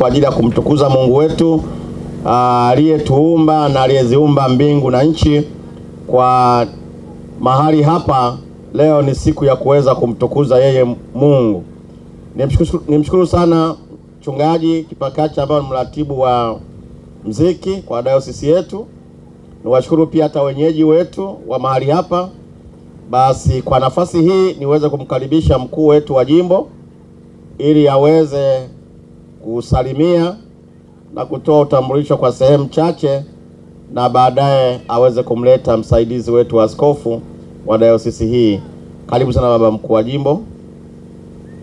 kwa ajili ya kumtukuza Mungu wetu aliyetuumba na aliyeziumba mbingu na nchi. Kwa mahali hapa leo ni siku ya kuweza kumtukuza yeye Mungu. Nimshukuru sana Mchungaji Kipakacha ambaye ni mratibu wa muziki kwa dayosisi yetu. Niwashukuru pia hata wenyeji wetu wa mahali hapa. Basi kwa nafasi hii niweze kumkaribisha mkuu wetu wa jimbo ili aweze kusalimia na kutoa utambulisho kwa sehemu chache, na baadaye aweze kumleta msaidizi wetu wa askofu wa dayosisi hii. Karibu sana baba mkuu wa jimbo,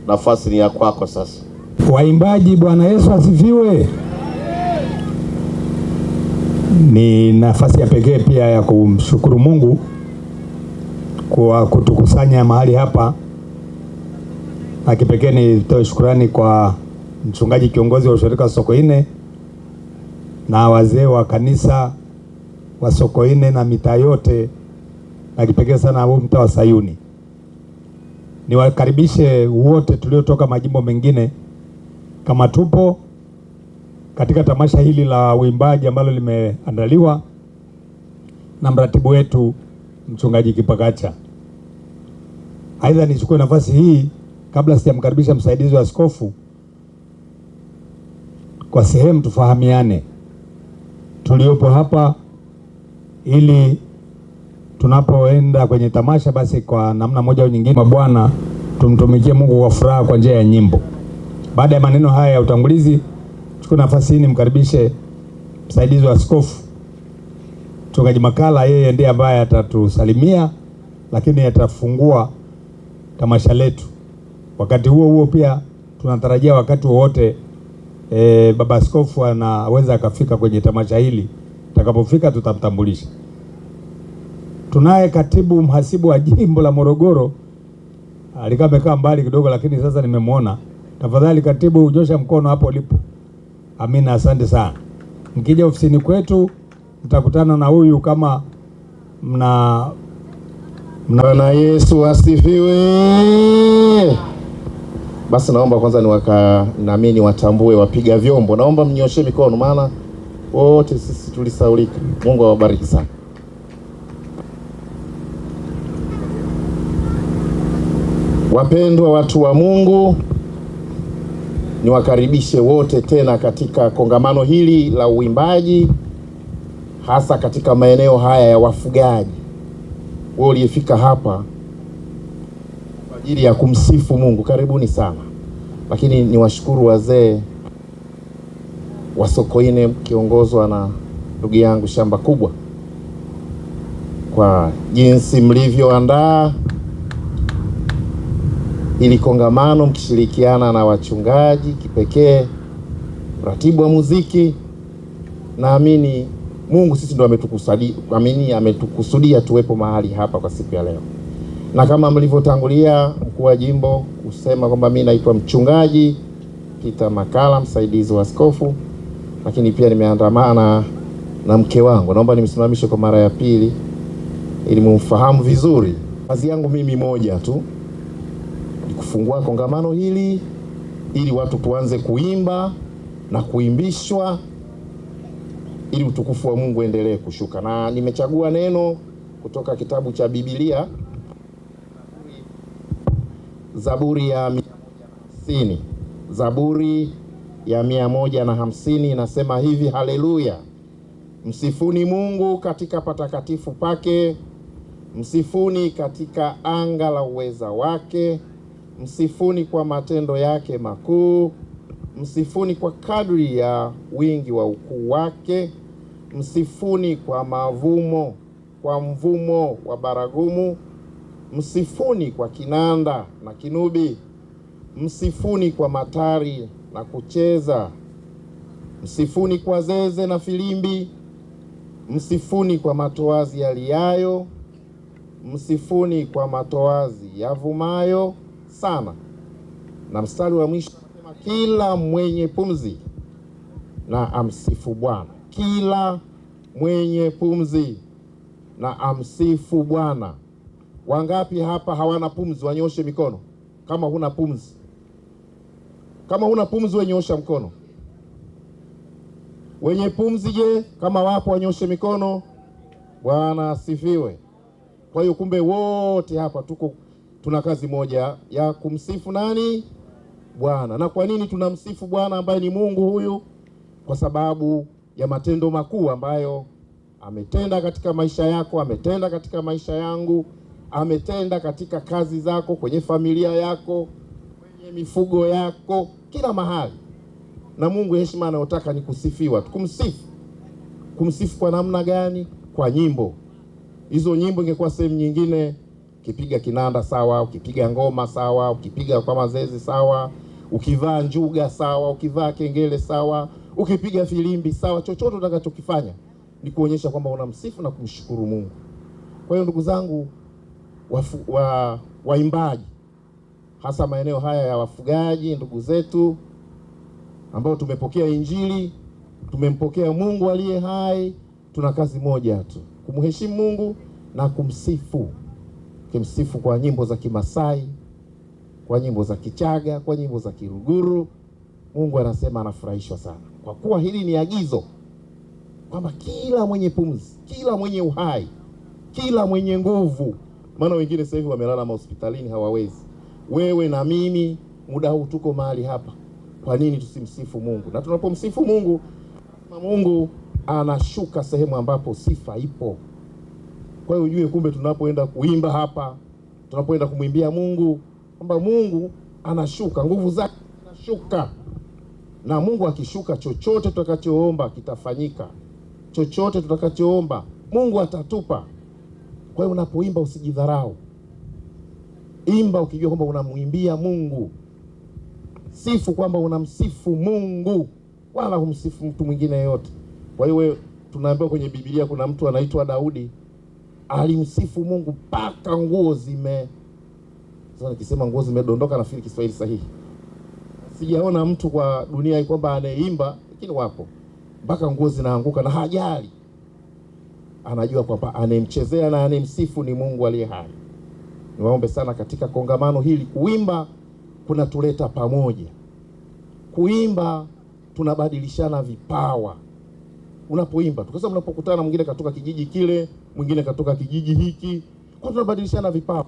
nafasi ni ya kwako sasa. Waimbaji, Bwana Yesu asifiwe. Ni nafasi ya pekee pia ya kumshukuru Mungu kwa kutukusanya mahali hapa. Na kipekee nitoe shukrani kwa mchungaji kiongozi wa ushirika Sokoine na wazee wa kanisa wa Sokoine na mitaa yote, na kipekee sana huu mtaa wa Sayuni. Niwakaribishe wote tuliotoka majimbo mengine kama tupo katika tamasha hili la uimbaji ambalo limeandaliwa na mratibu wetu Mchungaji Kipakacha. Aidha, nichukue nafasi hii kabla sijamkaribisha msaidizi wa askofu, kwa sehemu tufahamiane tuliopo hapa, ili tunapoenda kwenye tamasha basi kwa namna moja au nyingine Bwana tumtumikie Mungu kwa furaha kwa njia ya nyimbo. Baada ya maneno haya ya utangulizi, chukua nafasi hii nimkaribishe msaidizi wa askofu Mchungaji Makala. Yeye ndiye ambaye atatusalimia, lakini atafungua tamasha letu. Wakati huo pia tunatarajia wakati wowote baba askofu anaweza akafika kwenye tamasha hili. Atakapofika tutamtambulisha. Tunaye katibu mhasibu wa jimbo la Morogoro, alikuwa amekaa mbali kidogo, lakini sasa nimemwona. Tafadhali katibu, unyosha mkono hapo ulipo. Amina, asante sana. Mkija ofisini kwetu mtakutana na huyu kama Bwana Yesu asifiwe. Basi naomba kwanza nami watambue wapiga vyombo. Naomba mnyoshe mikono, maana wote sisi tulisaulika. Mungu awabariki sana. Wapendwa watu wa Mungu, niwakaribishe wote tena katika kongamano hili la uimbaji, hasa katika maeneo haya ya wafugaji. Wewe uliyefika hapa kwa ajili ya kumsifu Mungu, karibuni sana. Lakini niwashukuru wazee wa Sokoine kiongozwa na ndugu yangu Shamba Kubwa kwa jinsi mlivyoandaa ili kongamano, mkishirikiana na wachungaji, kipekee ratibu wa muziki. Naamini Mungu sisi ndo ametukusudia tuwepo mahali hapa kwa siku ya leo. Na kama mlivyotangulia mkuu wa jimbo kusema kwamba mimi naitwa Mchungaji Peter Makala, msaidizi wa askofu, lakini pia nimeandamana na mke wangu. Naomba nimsimamishe kwa mara ya pili ili mumfahamu vizuri. Kazi yangu mimi moja tu, ni kufungua kongamano hili ili watu tuanze kuimba na kuimbishwa ili utukufu wa Mungu endelee kushuka. Na nimechagua neno kutoka kitabu cha Biblia, Zaburi ya 150. Zaburi ya 150 inasema hivi: haleluya, msifuni Mungu katika patakatifu pake, msifuni katika anga la uweza wake, msifuni kwa matendo yake makuu, msifuni kwa kadri ya wingi wa ukuu wake, msifuni kwa mvumo wa baragumu, msifuni kwa kinanda na kinubi, msifuni kwa matari na kucheza, msifuni kwa zeze na filimbi, msifuni kwa matoazi yaliayo, msifuni kwa matoazi yavumayo sana. Na mstari wa mwisho anasema kila mwenye pumzi na amsifu Bwana. Kila mwenye pumzi na amsifu Bwana. Wangapi hapa hawana pumzi? Wanyoshe mikono. Kama huna pumzi, kama huna pumzi wewe nyosha mkono. Wenye pumzi je, kama wapo wanyoshe mikono. Bwana asifiwe. Kwa hiyo kumbe wote hapa tuna kazi moja ya kumsifu nani? Bwana. Na kwa nini tunamsifu Bwana ambaye ni Mungu huyu? Kwa sababu ya matendo makuu ambayo ametenda katika maisha yako, ametenda katika maisha yangu, ametenda katika kazi zako, kwenye familia yako, kwenye mifugo yako, kila mahali. Na Mungu heshima anayotaka ni kusifiwa, kumsifu. Kumsifu kwa namna gani? Kwa nyimbo. Hizo nyimbo ingekuwa sehemu nyingine, ukipiga kinanda sawa, ukipiga ngoma sawa, ukipiga kwa mazezi sawa, ukivaa njuga sawa, ukivaa kengele sawa, ukipiga filimbi sawa, chochote utakachokifanya ni kuonyesha kwamba unamsifu na kumshukuru Mungu. Kwa hiyo ndugu zangu waimbaji, hasa maeneo haya ya wafugaji, ndugu zetu ambao tumepokea Injili, tumempokea Mungu aliye hai, tuna kazi moja tu, kumheshimu Mungu na kumsifu. Kumsifu kwa nyimbo za Kimasai, kwa nyimbo za Kichaga, kwa nyimbo za Kiruguru. Mungu anasema anafurahishwa sana, kwa kuwa hili ni agizo kwamba kila mwenye pumzi, kila mwenye uhai, kila mwenye nguvu, maana wengine sasa hivi wamelala hospitalini hawawezi. Wewe na mimi muda huu tuko mahali hapa, kwa nini tusimsifu Mungu? Na tunapomsifu Mungu, Mungu anashuka sehemu ambapo sifa ipo. Kwa hiyo ujue kumbe tunapoenda kuimba hapa, tunapoenda kumwimbia Mungu, kwamba Mungu anashuka, nguvu zake zinashuka. Na Mungu akishuka, chochote tutakachoomba kitafanyika. Chochote tutakachoomba Mungu atatupa. Kwa hiyo unapoimba usijidharau. Imba ukijua kwamba unamwimbia Mungu. Sifu kwamba unamsifu Mungu, wala humsifu mtu mwingine yote. Kwa hiyo tunaambiwa kwenye Biblia kuna mtu anaitwa Daudi, alimsifu Mungu mpaka nguo sasa nikisema nguo zimedondoka nafikiri Kiswahili sahihi. Sijaona mtu kwa dunia hii kwamba anayeimba, lakini wapo, mpaka nguo zinaanguka na hajali. Anajua kwamba anemchezea na anemsifu ni Mungu aliye hai. Niwaombe sana katika kongamano hili, kuimba kunatuleta pamoja. Kuimba tunabadilishana vipawa. Unapoimba, tukasema unapokutana mwingine katoka kijiji kile, mwingine katoka kijiji hiki, kwa tunabadilishana vipawa.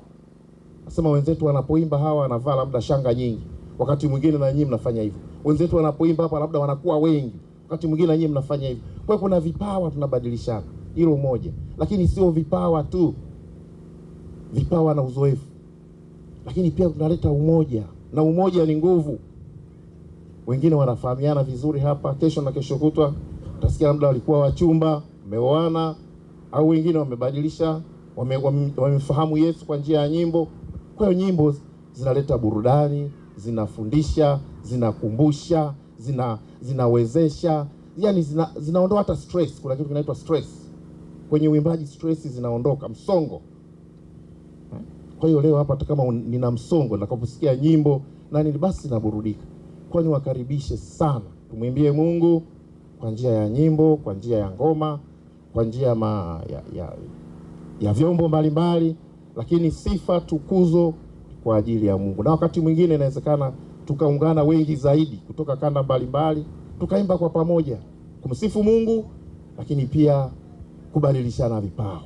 Nasema wenzetu wanapoimba hawa wanavaa labda shanga nyingi, wakati mwingine na nyinyi mnafanya hivyo. Wenzetu wanapoimba hapa labda wanakuwa wengi, wakati mwingine na nyinyi mnafanya hivyo. Kwa hiyo kuna vipawa tunabadilishana. Hilo moja. Lakini sio vipawa tu, vipawa na uzoefu, lakini pia tunaleta umoja, na umoja ni nguvu. Wengine wanafahamiana vizuri hapa, kesho na kesho kutwa utasikia labda walikuwa wachumba, wameoana, au wengine wamebadilisha, wamefahamu Yesu kwa njia ya nyimbo. Kwa hiyo nyimbo zinaleta burudani, zinafundisha, zinakumbusha, zinawezesha, yani zinaondoa hata stress. Kuna kitu kinaitwa stress kwenye uimbaji, stress zinaondoka, msongo. Kwa hiyo leo hapa hata kama nina msongo, nitakaposikia nyimbo basi naburudika. Kwa hiyo niwakaribishe sana, tumwimbie Mungu kwa njia ya nyimbo, kwa njia ya ngoma, kwa njia ya vyombo mbalimbali, lakini sifa, tukuzo kwa ajili ya Mungu. Na wakati mwingine inawezekana tukaungana wengi zaidi kutoka kanda mbalimbali, tukaimba kwa pamoja kumsifu Mungu, lakini pia kubadilishana vipawa,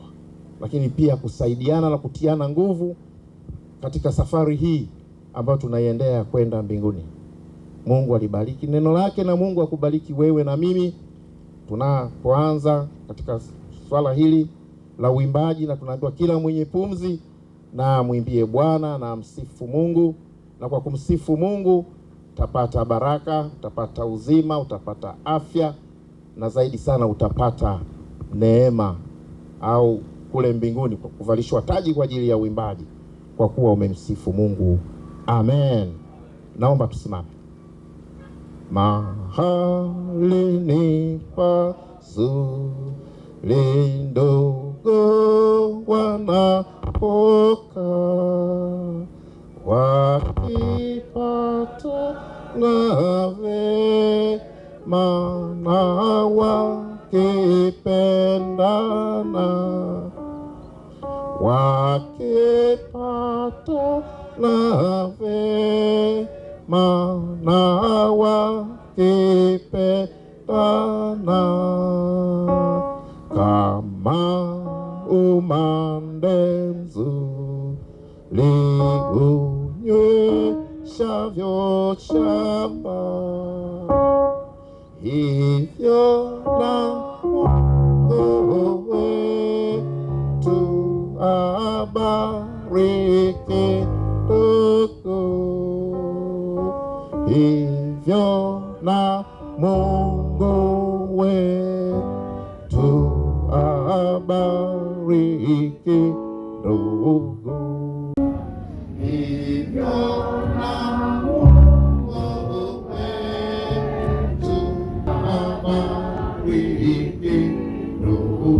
lakini pia kusaidiana na kutiana nguvu katika safari hii ambayo tunaiendea kwenda mbinguni. Mungu alibariki neno lake, na Mungu akubariki wewe na mimi tunapoanza katika swala hili la uimbaji. Na tunaambiwa kila mwenye pumzi na mwimbie Bwana na msifu Mungu. Na kwa kumsifu Mungu utapata baraka, utapata uzima, utapata afya, na zaidi sana utapata neema au kule mbinguni kwa kuvalishwa taji kwa ajili ya uimbaji, kwa kuwa umemsifu Mungu. Amen. Naomba tusimame. Mahali ni pazuri ndogo wanapokaa, wakipata na vema na wakipendana, wakipata na vema na wakipendana, hivyo na Mungu wetu abariki ndugu, hivyo na Mungu wetu abariki ndugu, hivyo na Mungu wetu abariki ndugu.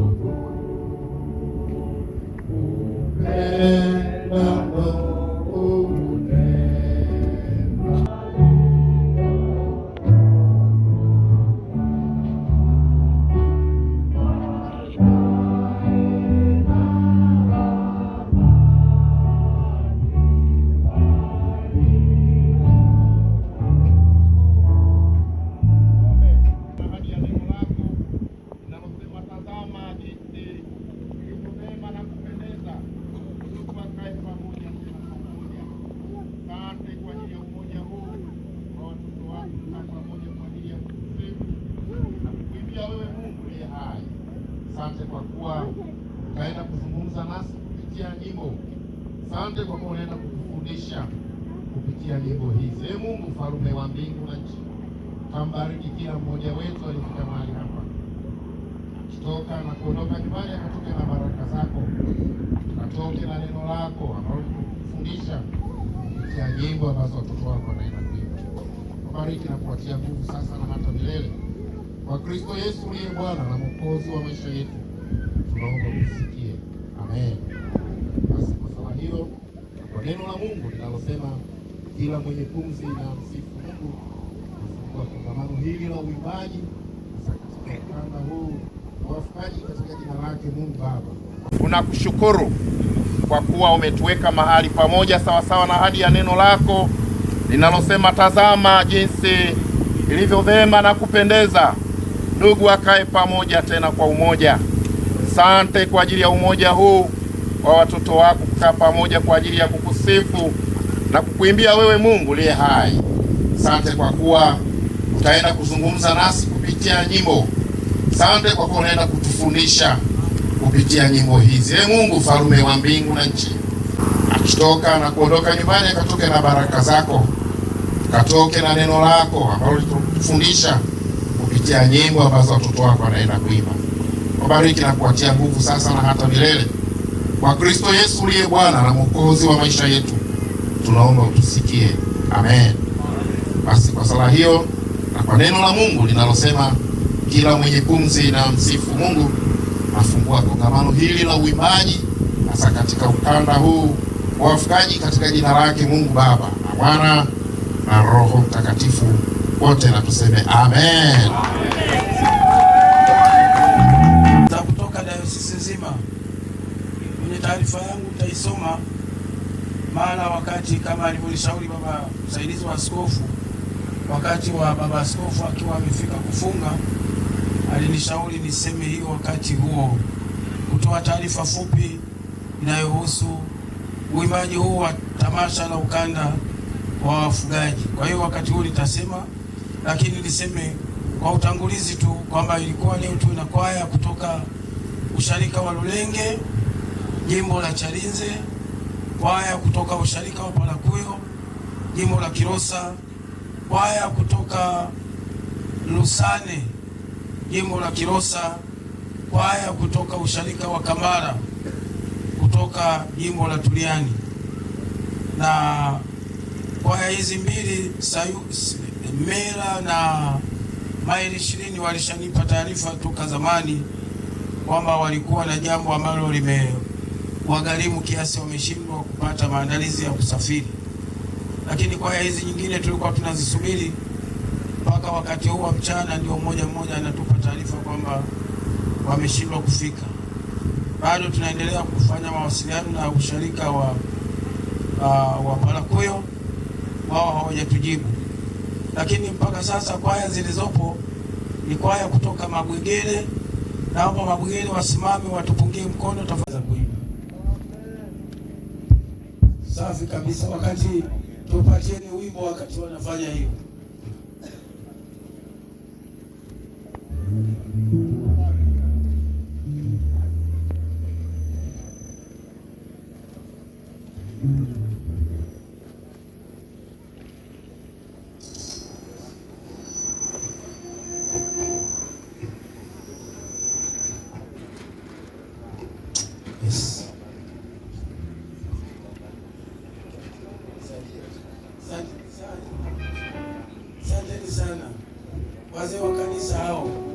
Asante kwa kuwa utaenda kuzungumza nasi kupitia nyimbo. Asante kwa kuwa unaenda kutufundisha kupitia nyimbo hizi. Ee Mungu mfalme wa mbingu na nchi, kambariki kila mmoja wetu alifika mahali hapa, akitoka na kuondoka nyumbani, akatoke na baraka zako, akatoke na neno lako ambalo kufundisha kupitia nyimbo ambazo watoto wako wanaenda kuimba. Kubariki na kuwatia nguvu sasa na hata milele. Kwa Kristo Yesu uliye Bwana na Mwokozi wa maisha yetu, tunaomba usikie. Amen. Basi kwa sala hiyo, kwa neno la Mungu linalosema kila mwenye pumzi na msifu Mungu, kwa kongamano hili la uimbaji katika ukanda huu wa wafugaji katika jina lake Mungu Baba, tunakushukuru kwa kuwa umetuweka mahali pamoja sawasawa na ahadi ya neno lako linalosema, tazama jinsi ilivyo vema na kupendeza ndugu akae pamoja tena kwa umoja. Asante kwa ajili ya umoja huu wa watoto wako kukaa pamoja kwa ajili ya kukusifu na kukuimbia wewe Mungu liye hai. Asante kwa kuwa utaenda kuzungumza nasi kupitia nyimbo. Asante kwa kuwa unaenda kutufundisha kupitia nyimbo hizi. Ee Mungu mfalme wa mbingu na nchi, akitoka na kuondoka nyumbani, akatoke na baraka zako, akatoke na neno lako ambalo litufundisha kupitia nyimbo ambazo watoto wako wanaenda kuimba. Wabariki na kuwatia nguvu sasa na hata milele. Kwa Kristo Yesu uliye Bwana na Mwokozi wa maisha yetu, tunaomba utusikie. Amen. Basi kwa sala hiyo na kwa neno la Mungu linalosema kila mwenye pumzi na msifu Mungu, nafungua kongamano hili la uimbaji hasa katika ukanda huu wa wafugaji katika jina lake Mungu Baba na Mwana na Roho Mtakatifu, wote na tuseme amen. Za kutoka dayosisi nzima. Kwenye taarifa yangu nitaisoma, maana wakati kama alivyolishauri baba msaidizi wa askofu, wakati wa baba askofu akiwa amefika kufunga, alinishauri niseme hiyo wakati huo, kutoa taarifa fupi inayohusu uimbaji huu wa tamasha la ukanda wa wafugaji. Kwa hiyo wakati huu nitasema, lakini niseme kwa utangulizi tu kwamba ilikuwa leo tu na kwaya kutoka usharika wa Lulenge, jimbo la Chalinze, kwaya kutoka usharika wa Palakuyo, jimbo la Kilosa, kwaya kutoka Lusane, jimbo la Kilosa, kwaya kutoka usharika wa Kamara, kutoka jimbo la Tuliani. Na kwaya hizi mbili Mera na Maili 20 walishanipa taarifa toka zamani kwamba walikuwa na jambo ambalo limewagharimu kiasi wameshindwa kupata maandalizi ya kusafiri. Lakini kwaya hizi nyingine tulikuwa tunazisubiri mpaka wakati huu wa mchana, ndio mmoja anatupa taarifa kwamba wameshindwa kufika. Bado tunaendelea kufanya mawasiliano na usharika wa Palakuyo, wao hawajatujibu. Lakini mpaka sasa kwaya zilizopo ni kwaya kutoka Mabwegele. Naomba Mabwegele wasimame watupungie mkono tafadhali kuimba. Safi kabisa, wakati tupatieni wimbo wakati wanafanya hiyo. kanisa hao.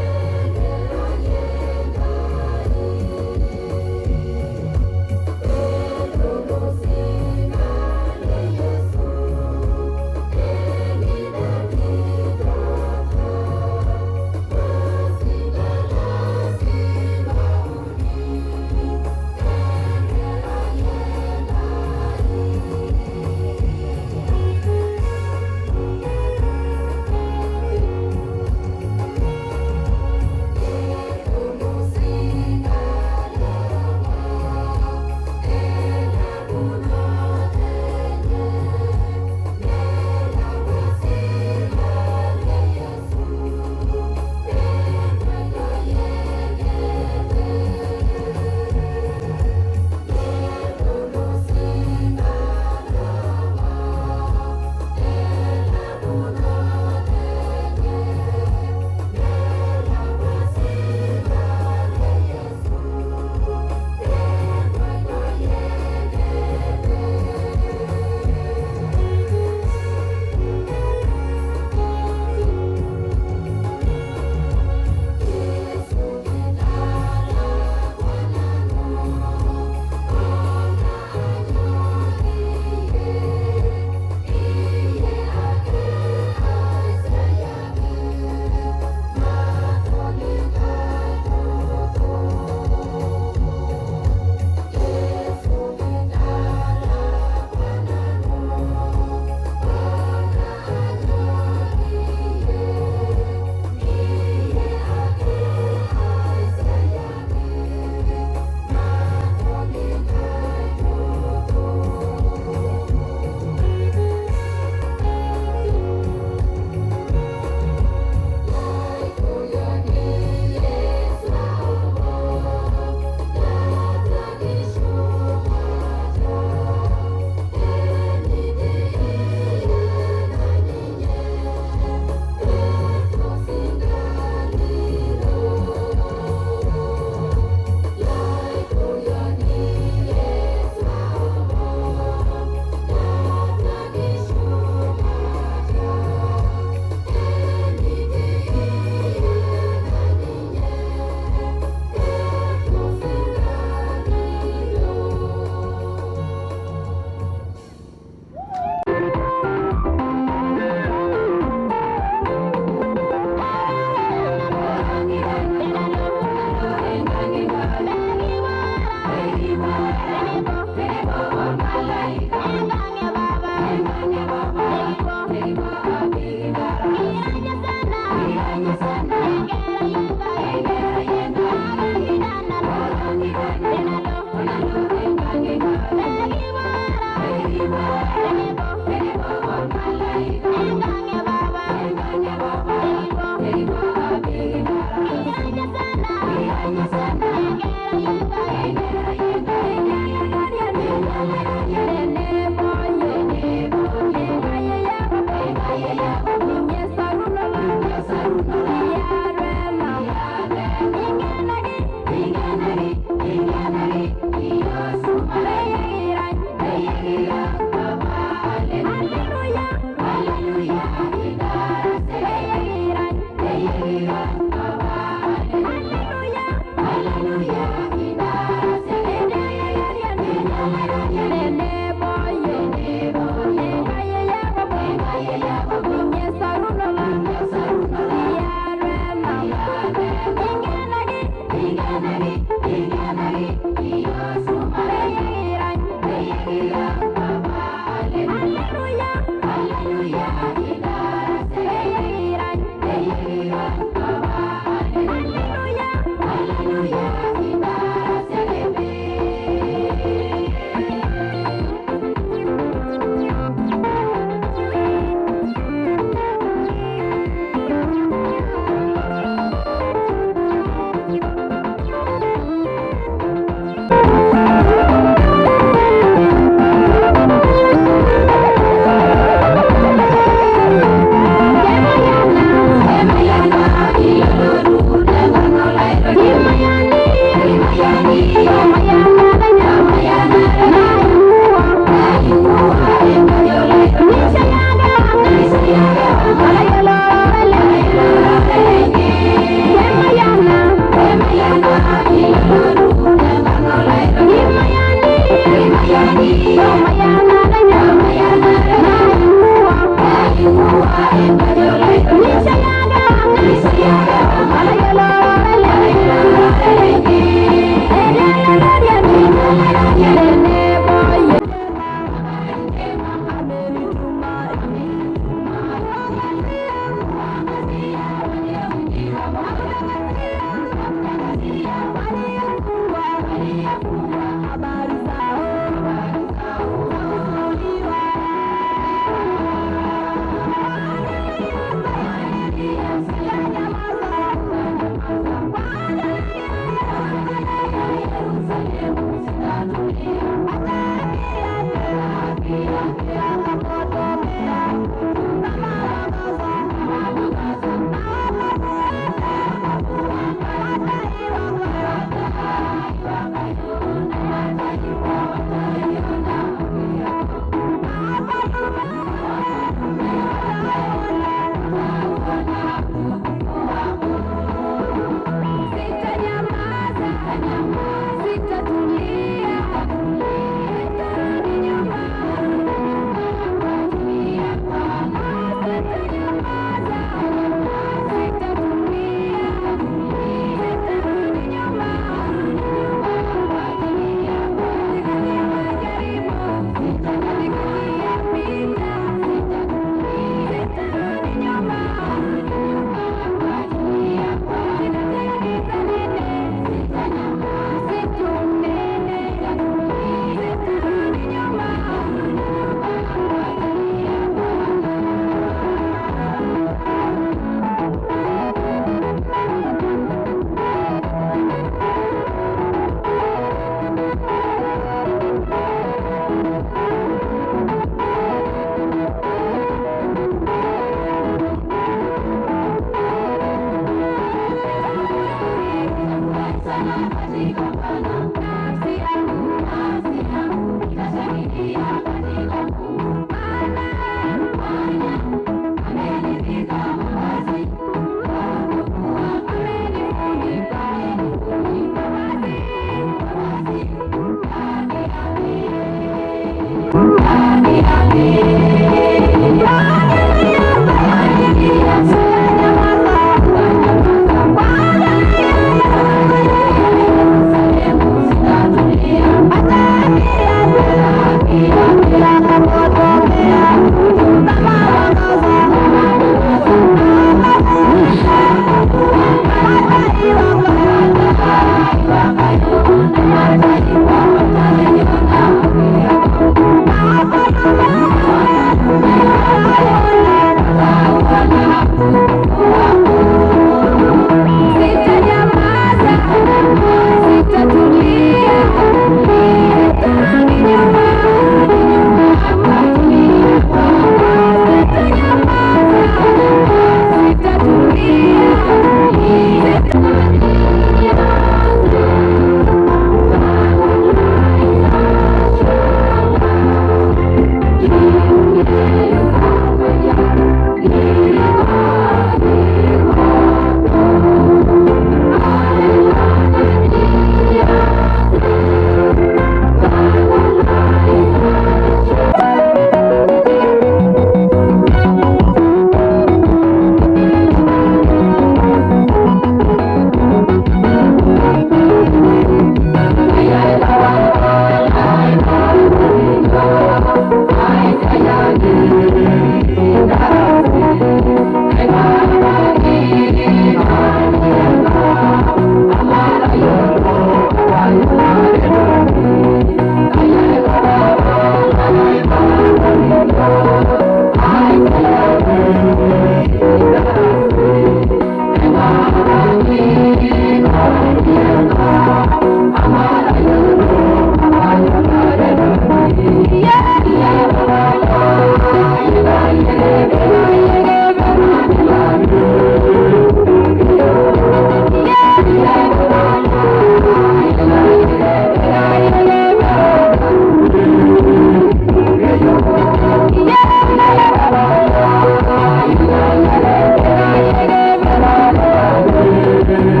Yeah.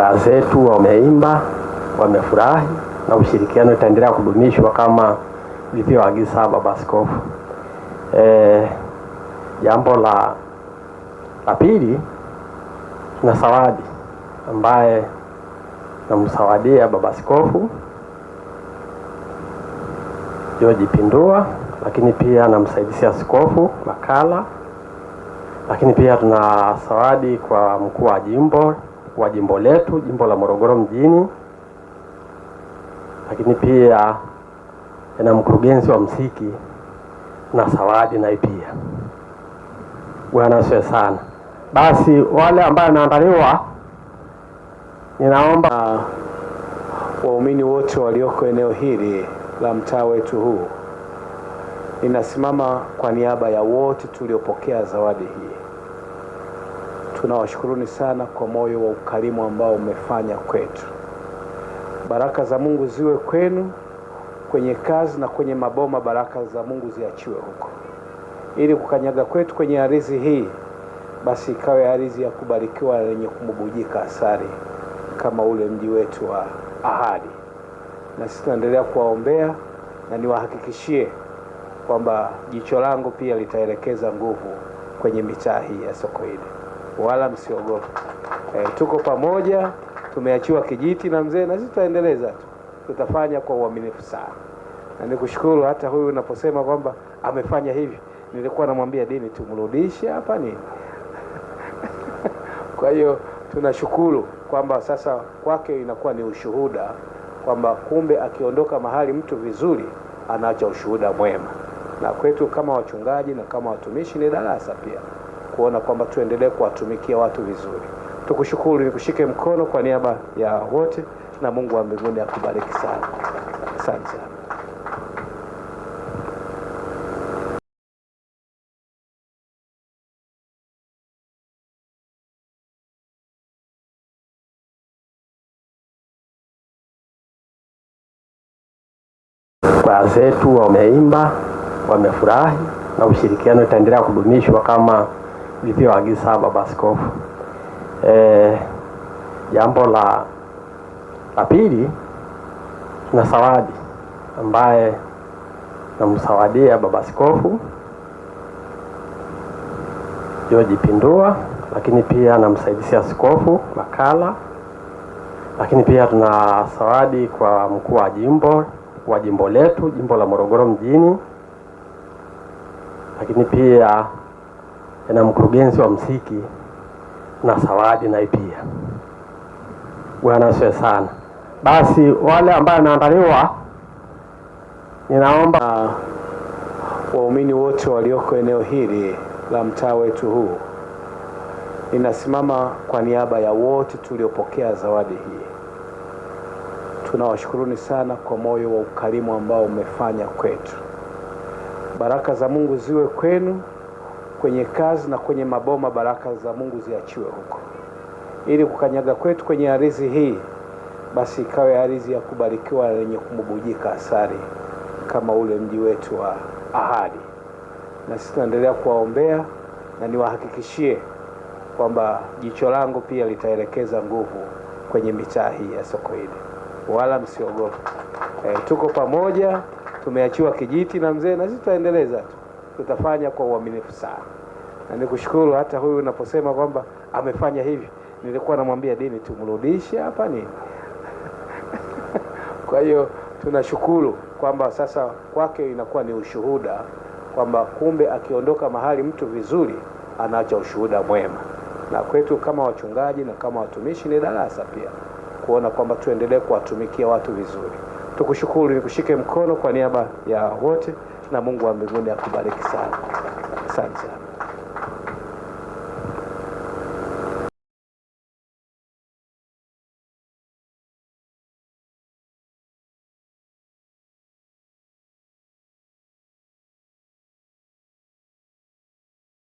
Kwaya zetu wameimba, wamefurahi na ushirikiano utaendelea kudumishwa kama ilivyoagiza Baba Askofu. Jambo la pili, na zawadi ambaye namsawadia Baba Askofu George Pindua, lakini pia na msaidizi askofu Makala, lakini pia tuna zawadi kwa mkuu wa jimbo letu, jimbo la Morogoro mjini, lakini pia na mkurugenzi wa muziki na zawadi naye pia. Bwana asifiwe sana. Basi wale ambao wanaandaliwa, ninaomba waumini wote walioko eneo hili la mtaa wetu huu, ninasimama kwa niaba ya wote tuliopokea zawadi hii. Tunawashukuruni sana kwa moyo wa ukarimu ambao umefanya kwetu. Baraka za Mungu ziwe kwenu kwenye kazi na kwenye maboma. Baraka za Mungu ziachiwe huko, ili kukanyaga kwetu kwenye ardhi hii basi ikawe ardhi ya kubarikiwa yenye kumubujika asali kama ule mji wetu wa ahadi. Na sisi tunaendelea kuwaombea na niwahakikishie kwamba jicho langu pia litaelekeza nguvu kwenye mitaa hii ya Sokoine, wala msiogope. Tuko pamoja, tumeachiwa kijiti na mzee, na sisi tutaendeleza tu, tutafanya kwa uaminifu sana. Na nikushukuru hata huyu unaposema kwamba amefanya hivi, nilikuwa namwambia dini tumrudishe hapa nini. Kwa hiyo tunashukuru kwamba sasa kwake inakuwa ni ushuhuda kwamba kumbe akiondoka mahali mtu vizuri anaacha ushuhuda mwema. Na kwetu kama wachungaji na kama watumishi ni darasa pia kuona kwamba tuendelee kuwatumikia watu vizuri. Tukushukuru, nikushike mkono kwa niaba ya wote, na Mungu wa mbinguni akubariki sana. Asante sana. Kwaya zetu wameimba, wamefurahi na ushirikiano utaendelea kudumishwa kama ilivyoagiza Baba Askofu. Jambo la pili, na zawadi ambaye namsawadia Baba Askofu George Pindua, lakini pia na msaidizi askofu Makala, lakini pia tuna zawadi kwa mkuu wa jimbo letu, jimbo la Morogoro mjini, lakini pia na mkurugenzi wa muziki na zawadi naye pia. Bwana asifiwe sana. Basi wale ambao wanaandaliwa, ninaomba waumini wote walioko eneo hili la mtaa wetu huu, ninasimama kwa niaba ya wote tuliopokea zawadi hii. Tunawashukuruni sana kwa moyo wa ukarimu ambao umefanya kwetu. Baraka za Mungu ziwe kwenu kwenye kazi na kwenye maboma. Baraka za Mungu ziachiwe huko, ili kukanyaga kwetu kwenye ardhi hii basi ikawe ardhi ya kubarikiwa yenye kumubujika asali kama ule mji wetu wa ahadi. Na sisi tunaendelea kuwaombea na niwahakikishie kwamba jicho langu pia litaelekeza nguvu kwenye mitaa hii ya Sokoine, wala msiogope. Tuko pamoja, tumeachiwa kijiti na mzee, na sisi tutaendeleza tu, tutafanya kwa uaminifu sana. Na nikushukuru hata huyu unaposema kwamba amefanya hivi, nilikuwa namwambia dini tumrudishe hapa nini. Kwa hiyo tunashukuru kwamba sasa kwake inakuwa ni ushuhuda kwamba kumbe akiondoka mahali mtu vizuri anaacha ushuhuda mwema. Na kwetu kama wachungaji na kama watumishi ni darasa pia kuona kwamba tuendelee kuwatumikia watu vizuri. Tukushukuru, nikushike mkono kwa niaba ya wote, na Mungu wa mbinguni akubariki sana. Asante sana.